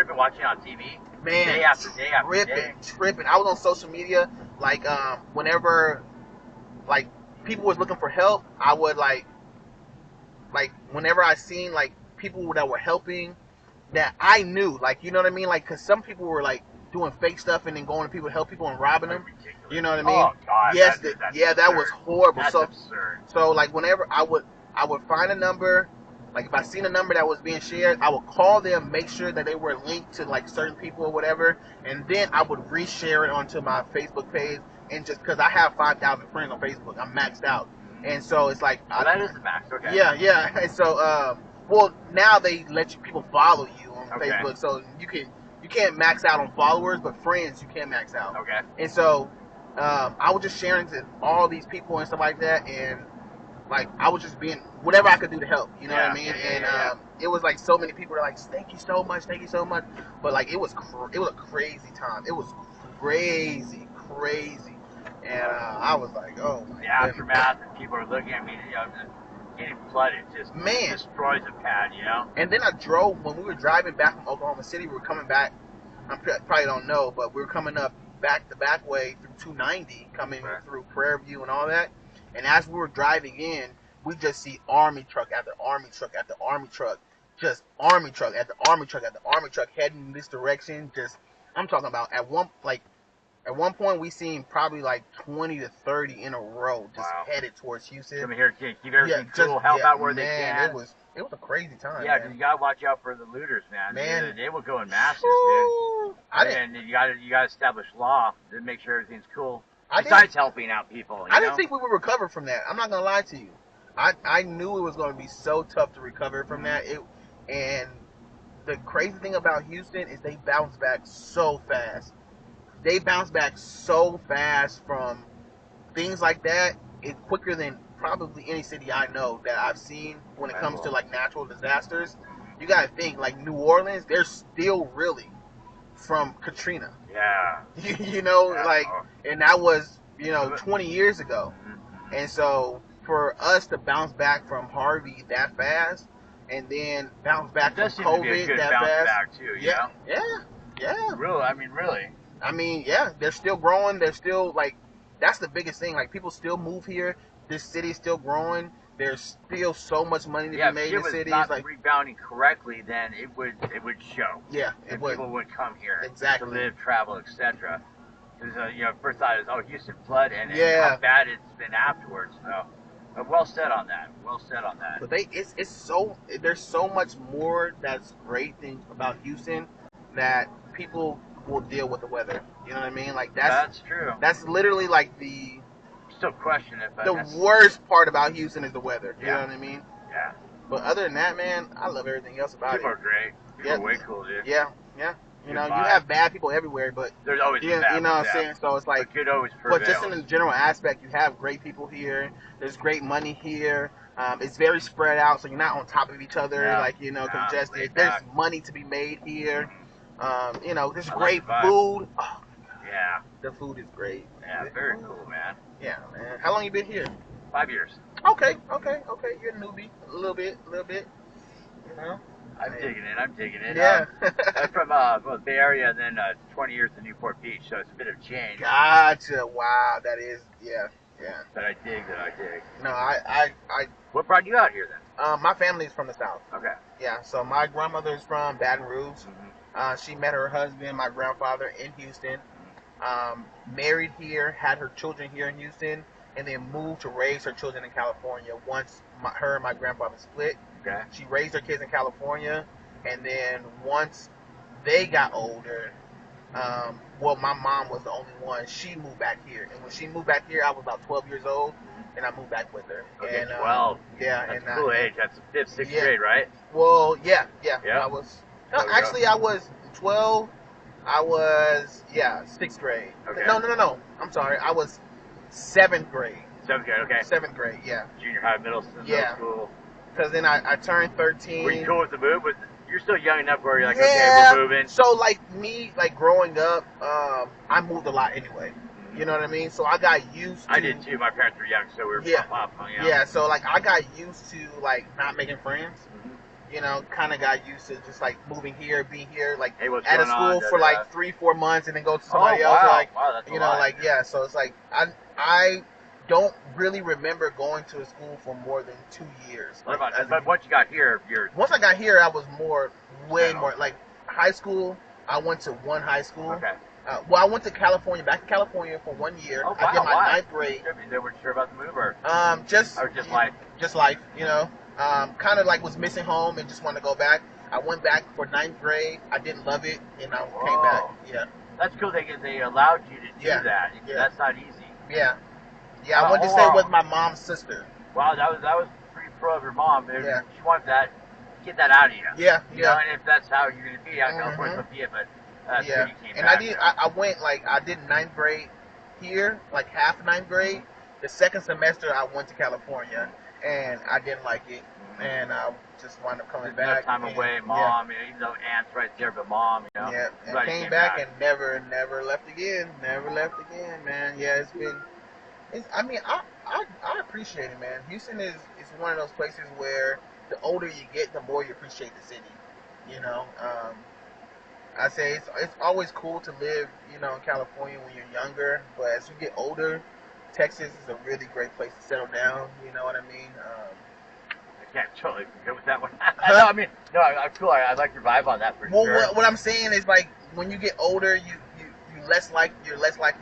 tripping watching it on TV. Man, day after day after day. Tripping. I was on social media, like, whenever, like, people was looking for help, I would, like, whenever I seen, like, people that were helping, that I knew, like, you know what I mean? Like, because some people were, like, doing fake stuff and then going to people to help people and robbing them. Ridiculous. You know what I mean? Oh, God. Yes, that's that was horrible. That's absurd. So, like, whenever I would find a number, like, if I seen a number that was being shared, I would call them, make sure that they were linked to, like, certain people or whatever, and then I would reshare it onto my Facebook page, and just, because I have 5,000 friends on Facebook, I'm maxed out. And so, it's like... that is the max, okay. Yeah. And so, well, now they let people follow you on Facebook, so you can't max out on followers, but friends you can max out. Okay. And so, I was just sharing to all these people and stuff like that, and like I was just being whatever I could do to help. You know what I mean? It was like so many people were like, "Thank you so much, thank you so much." But like it was a crazy time. It was crazy, and I was like, "Oh my." The aftermath, and people are looking at me. You know, getting flooded just destroys a pad. You know. And then I drove when we were driving back from Oklahoma City. We were coming back. I probably don't know, but we were coming up the back way through 290, coming through Prairie View and all that. And as we were driving in, we just see army truck after army truck after army truck, just army truck after army truck after army truck heading in this direction. Just, I'm talking about at one point we seen probably like 20 to 30 in a row, just headed towards Houston. Come here, keep everything cool, help out where they can. It was a crazy time. Yeah, because you gotta watch out for the looters, man. They will go in masses, dude. And you gotta establish law to make sure everything's cool. Besides helping out people, I didn't think we would recover from that. I'm not gonna lie to you. I knew it was gonna be so tough to recover from that. And the crazy thing about Houston is they bounce back so fast. They bounce back so fast from things like that. It's quicker than probably any city I know that I've seen when it comes to like natural disasters. You gotta think like New Orleans, they're still reeling from Katrina. Yeah. And that was 20 years ago. And so for us to bounce back from Harvey that fast, and then bounce back from COVID that fast, back too, yeah. Really? They're still growing. They're still like, that's the biggest thing. Like people still move here. This city's still growing. There's still so much money to be made in the city. If it was not rebounding correctly, then it would show. Yeah, it would. People would come here to live, travel, etc. Because first thought is Houston flood, and how bad it's been afterwards. So, well said on that. But there's so much more that's great about Houston that people will deal with the weather. You know what I mean? Like that's true. That's literally like the. Still question it, but the worst part about Houston is the weather. You know what I mean? Yeah. But other than that, man, I love everything else about people it. People are great. People are way cool, dude. Yeah. You have bad people everywhere, but there's always bad. You know what I'm saying? So it's like, good always prevails. But just in the general aspect, you have great people here. There's great money here. It's very spread out, so you're not on top of each other, congested. There's money to be made here. There's great food. Oh, yeah. The food is great. Yeah, very cool, man. Yeah, man. How long you been here? 5 years. Okay. You're a newbie. A little bit. You know? I'm digging it. Yeah. I'm from the Bay Area, and then 20 years in Newport Beach, so it's a bit of change. Gotcha. Wow, that is, yeah. But I dig. No, I. What brought you out here then? My family is from the South. Okay. Yeah, so my grandmother is from Baton Rouge. Mm-hmm. She met her husband, my grandfather, in Houston. Married here, had her children here in Houston, and then moved to raise her children in California once her and my grandfather split. Okay. She raised her kids in California, and then once they got older, my mom was the only one. She moved back here, and when she moved back here, I was about 12 years old, and I moved back with her. Okay, and, 12. Yeah, that's a cool age. That's 5th, 6th grade, right? Well, yeah. I was. No, actually, I was 12. I was 6th grade. Okay. No. I'm sorry. I was 7th grade. 7th grade. Okay. 7th grade. Yeah. Junior high, middle school. Because then I turned 13. Were you cool with the move? You're still young enough where you're like, okay, we're moving. So growing up, I moved a lot anyway. You know what I mean? So I got used to... I did too. My parents were young, so we were hung out. Yeah, so I got used to not making friends. you know, kind of got used to just like moving here, being here, like hey, at a school for like 3-4 months, and then go to somebody else. Wow. Like, wow, that's you know, like so it's like I don't really remember going to a school for more than 2 years. What about, but once you got here, once I got here, I was way more like high school. I went to one high school. Okay. Well, I went to California, back to California for 1 year. Oh, wow, I did my 9th grade. They weren't sure about the move, or just life. Just life, you know. Kind of like was missing home and just wanted to go back. I went back for 9th grade. I didn't love it, and I came back. Yeah. That's cool. They allowed you to do that. Yeah. That's not easy. Yeah. Yeah, I went to stay with my mom's sister. Wow, that was pretty pro of your mom. Yeah. She wanted that, get that out of you. Yeah. You know, and if that's how you're going to be, I can of course be it, but that's when you came back. I went, like, I did 9th grade here, like half 9th grade. The second semester, I went to California, and I didn't like it, and I just wound up coming back. Time away, mom, you know, even though aunt's right there, but mom, you know. Yeah, and came back and never left again. Never left again, man. Yeah, it's been. I mean, I appreciate it, man. Houston is one of those places where the older you get, the more you appreciate the city. You know, I say it's always cool to live, you know, in California when you're younger, but as you get older, Texas is a really great place to settle down. You know what I mean? I can't totally go with that one. No, I mean, no, I'm cool. I like your vibe on that for sure. Well, what I'm saying is, like, when you get older, you're less likely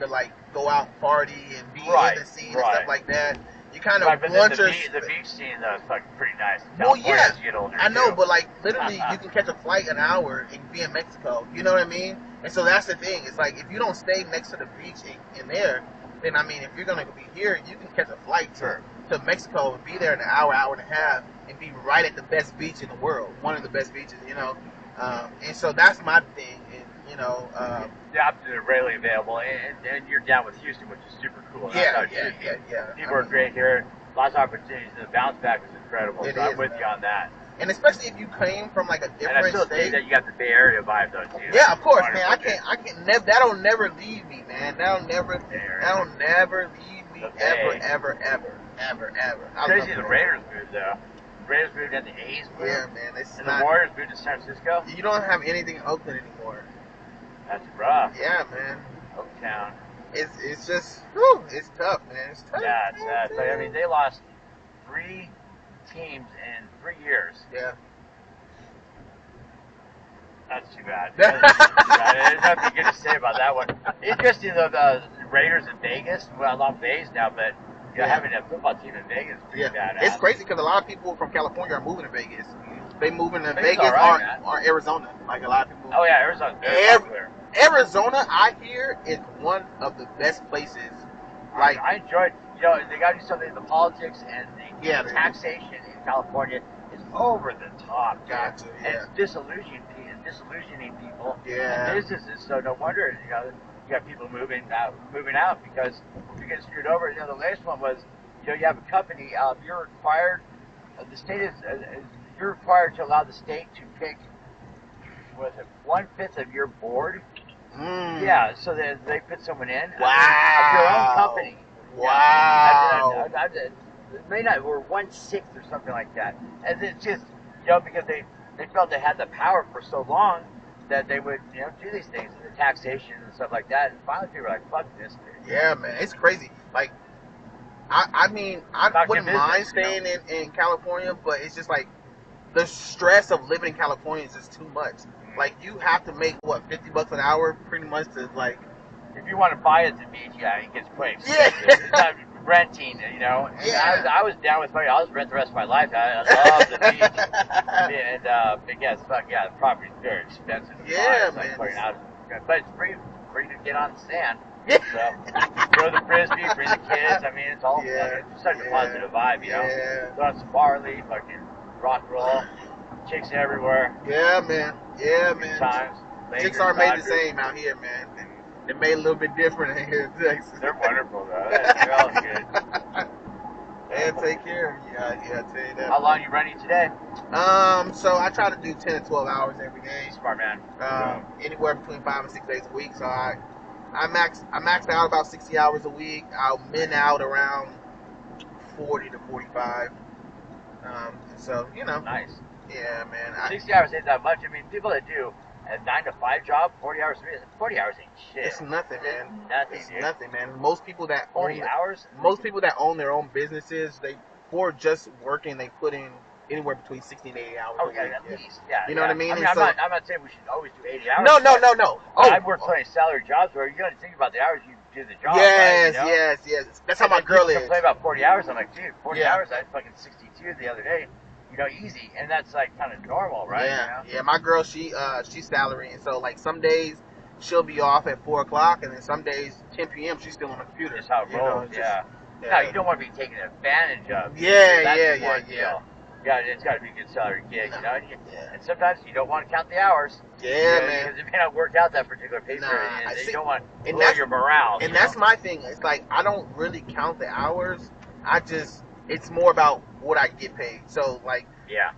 to like go out and party and be in the scene and stuff like that. You kind of want the beach scene though is fucking pretty nice. Well, yeah, as you get older, I know, but like literally, you can catch a flight an hour and be in Mexico. You know what I mean? And so that's the thing. It's like if you don't stay next to the beach in there, then I mean, if you're gonna be here, you can catch a flight to Mexico and be there in an hour and a half, and be right at the best beach in the world, one of the best beaches. You know, and so that's my thing. And you know, the options are readily available, and you're down with Houston, which is super cool. Yeah. People are great here. Lots of opportunities. The bounce back is incredible. So I'm with you on that. And especially if you came from like a different and I still state. think that you got the Bay Area vibe though too. Yeah, of course, man. I can't never. That'll never leave me, man. That'll never leave me ever. It's crazy the Raiders moved though. The Raiders moved and the A's moved. Yeah, man. And the Warriors moved to San Francisco. You don't have anything in Oakland anymore. That's rough. Yeah, man. Oaktown. It's just, whew, it's tough, man. It's tough. Yeah, it's sad. But I mean, they lost 3 teams in 3 years. Yeah. That's too bad. There's nothing good to say about that one. Interesting though, the Raiders in Vegas. Well, I'm Vegas now, but you know, having a football team in Vegas is pretty bad. It's crazy because a lot of people from California are moving to Vegas. They moving to Vegas or Arizona. Like a lot of people. Oh yeah, Arizona's very popular. Arizona, I hear, is one of the best places. Like I enjoyed. You know, they got to do something. The politics and the taxation in California is over the top. Gotcha. And it's disillusioning people. Yeah. And businesses. So no wonder you got people moving out because you're getting screwed over. You know, the latest one was, you know, you have a company. You're required. The state is. You're required to allow the state to pick. Was it 1/5 of your board? Yeah, so they put someone in. Wow. Of your own company. Wow. It may not, or 1/6 or something like that. And it's just, you know, because they felt they had the power for so long that they would, you know, do these things, the taxation and stuff like that. And finally, people were like, "Fuck this, dude." Yeah, man, it's crazy. Like, I mean, I wouldn't mind staying in California, but it's just like the stress of living in California is just too much. Like, you have to make, what, $50 an hour pretty much to, like... If you want to buy it at the beach, it gets quite expensive. Yeah. It's not renting, you know. Yeah. I was down with money. I was rent the rest of my life. I love the beach. And, the property's very expensive. Yeah, man. Like but it's free to get on the sand. Yeah. So, throw the frisbee, bring the kids. I mean, it's all it's such a positive vibe, you know. Go on some barley, fucking rock roll. Chicks everywhere. Yeah, man. Good times. Chicks aren't made the same out here, man. They're made a little bit different in here in Texas. They're wonderful, though. They're all good. They'll take care of you. Yeah, I'll tell you that. How long are you running today? So I try to do 10 to 12 hours every day. Smart man. Anywhere between 5 and 6 days a week. So I maxed out about 60 hours a week. I'll min out around 40 to 45. So, you know. Nice. Yeah, man. 60 hours ain't that much. I mean, people that do a 9 to 5 job, 40 hours a week, 40 hours ain't shit. It's nothing, man. It's nothing, It's dude. nothing, man. Most people that 40 hours? most people that own their own businesses, they for just working, they put in anywhere between 60 and 80 hours Oh, a yeah, week. at least. Yeah, You know what I mean? I mean, And I'm so, not saying we should always do 80 hours. no. Oh, I've worked plenty of salary jobs where you got to think about the hours you do the job. Yes, right, yes. That's how my girl is. Complain about 40 hours. I'm like, dude, 40 Yeah. hours. I had fucking 62 the other day. Easy, and that's like kind of normal, right? Yeah. My girl, she's salary, and so like some days she'll be off at 4 o'clock, and then some days 10 p.m. she's still on the computer. Just how it rolls. No, you don't want to be taken advantage of. Yeah. Yeah, it's got to be a good salary gig, And sometimes you don't want to count the hours. Yeah, man. Because it may not work out that particular pay period, and you don't want to lower your morale. And that's my thing. It's like I don't really count the hours. It's more about what I get paid. So like,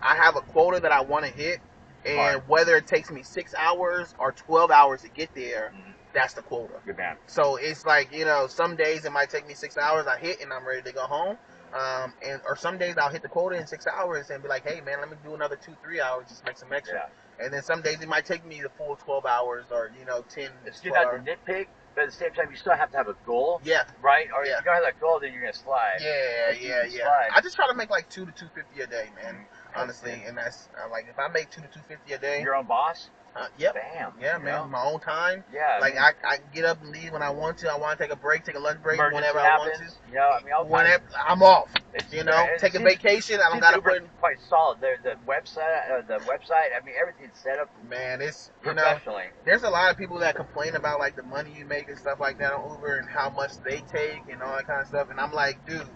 I have a quota that I want to hit, and whether it takes me 6 hours or 12 hours to get there, that's the quota. Good man. So it's like, some days it might take me 6 hours, I hit and I'm ready to go home. Or some days I'll hit the quota in 6 hours and be like, hey man, let me do another 2-3 hours, just make some extra. And then some days it might take me the full 12 hours or 10. It's good not to nitpick, but at the same time you still have to have a goal. Yeah. Right? Or if you don't have that goal, then you're gonna slide. Yeah. Slide. I just try to make like $2 to $250 a day, man. Honestly, and that's like if I make $2 to $250 a day. Your own boss. Yep. Bam. Yeah, man. My own time. Yeah. Like I can get up and leave when I want to. I want to take a break, take a lunch break whenever I want to. Whenever I'm off. Take a vacation. I don't gotta put in. Quite solid. The website. I mean, everything's set up. Man, it's professionally. There's a lot of people that complain about like the money you make and stuff like that on Uber and how much they take and all that kind of stuff. And I'm like, dude,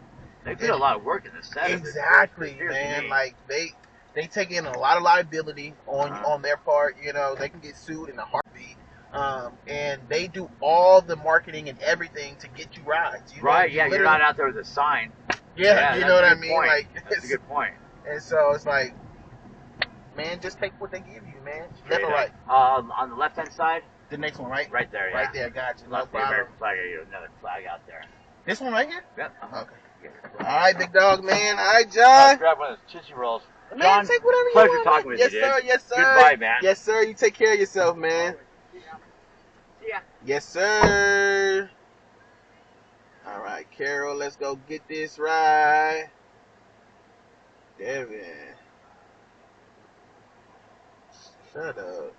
they put a lot of work in the setup. Exactly, man. Like they take in a lot of liability on their part. They can get sued in a heartbeat. And they do all the marketing and everything to get you rides. You're not out there with a sign. Yeah, you know what I mean? Point. Like that's a good point. And so it's like, man, just take what they give you, man. Left or right? On the left hand side. The next one, right? Right there, Right there, gotcha. No problem. American flag, another flag out there. This one right here? Yep. Okay. All right, big dog, man. All right, John. Grab one of those Tootsie Rolls. Man, John, take whatever you pleasure want. talking with you, dude. Yes, sir. Goodbye, man. Yes, sir. You take care of yourself, man. See ya. Yes, sir. All right, Carol, let's go get this ride. Devin. Shut up.